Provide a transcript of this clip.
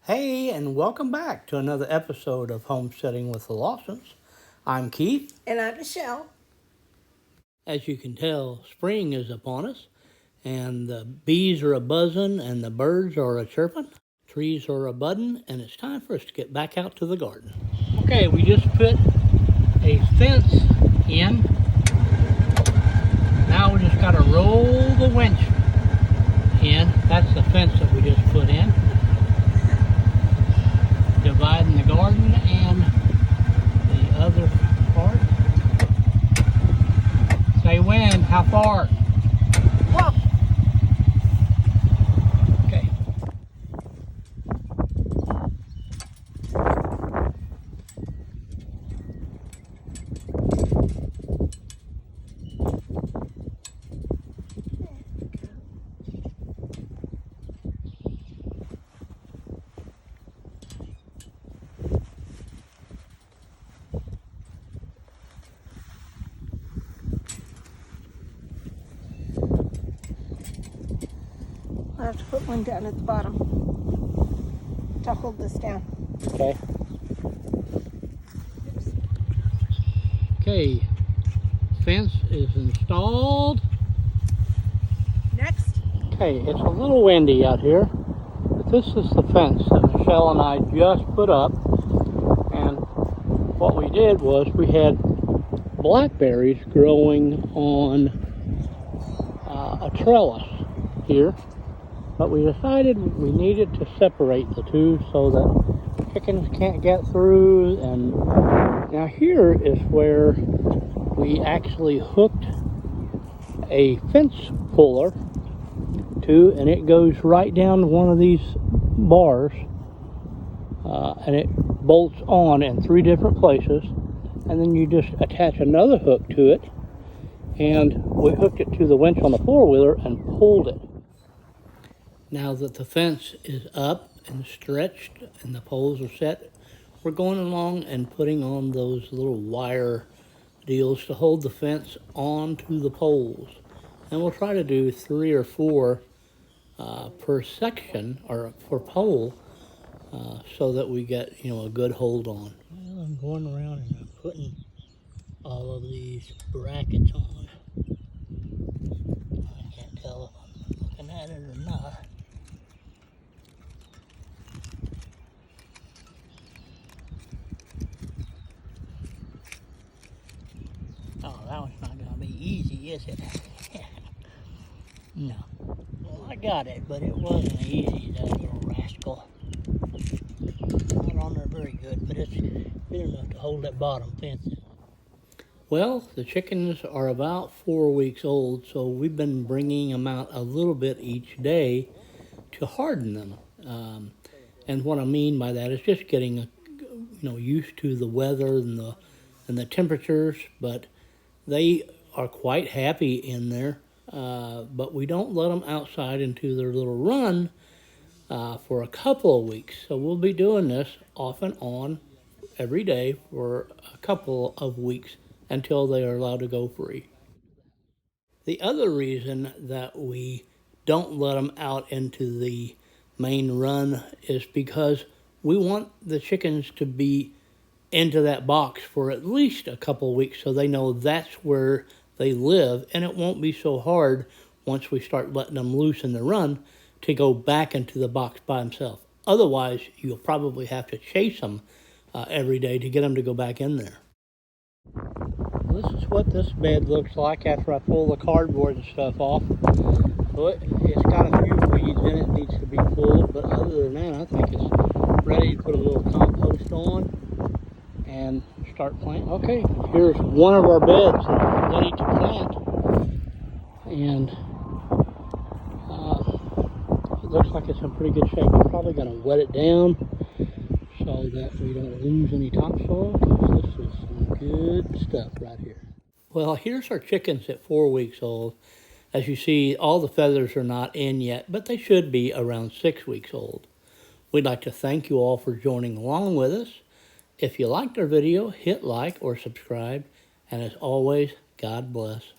Hey, and welcome back to another episode of Homesteading with the Lawsons. I'm Keith. And I'm Michelle. As you can tell, spring is upon us, and the bees are a-buzzing, and the birds are a-chirping, trees are a-budding, and it's time for us to get back out to the garden. Okay, we just put a fence in. Now we just got to roll the winch in. That's the fence that we just put in, dividing the garden and the other part. Say when, how far? Whoa. Okay. I have to put one down at the bottom to hold this down. Okay. Okay. Fence is installed. Next. Okay, it's a little windy out here, but this is the fence that Michelle and I just put up. And what we did was we had blackberries growing on a trellis here, but we decided we needed to separate the two so that chickens can't get through. And now here is where we actually hooked a fence puller to, and it goes right down to one of these bars, and it bolts on in 3 different places, and then you just attach another hook to it, and we hooked it to the winch on the four-wheeler and pulled it. Now that the fence is up and stretched and the poles are set, we're going along and putting on those little wire deals to hold the fence onto the poles. And we'll try to do 3 or 4 per section or per pole, so that we get, a good hold on. Well, I'm going around and I'm putting all of these brackets on. I can't tell if I'm looking at it or not. Oh, that one's not going to be easy, is it? No. Well, I got it, but it wasn't easy, that little rascal. Not on there very good, but it's good enough to hold that bottom fence. Well, the chickens are about 4 weeks old, so we've been bringing them out a little bit each day to harden them. And what I mean by that is just getting, used to the weather and the temperatures. But they are quite happy in there. But we don't let them outside into their little run for a couple of weeks. So we'll be doing this off and on every day for a couple of weeks until they are allowed to go free. The other reason that we don't let them out into the main run is because we want the chickens to be into that box for at least a couple of weeks so they know that's where they live, and it won't be so hard once we start letting them loose in the run to go back into the box by themselves. Otherwise, you'll probably have to chase them every day to get them to go back in there. This is what this bed looks like after I pull the cardboard and stuff off. So it's got a few weeds in it, needs to be pulled, but other than that, I think it's ready to put a little compost on and start planting. Okay, here's one of our beds ready to plant, and it looks like it's in pretty good shape. I'm probably going to wet it down so that we don't lose any topsoil, because this is some good stuff right here. Well, here's our chickens at 4 weeks old. As you see, all the feathers are not in yet, but they should be around 6 weeks old. We'd like to thank you all for joining along with us. If you liked our video, hit like or subscribe, and as always, God bless.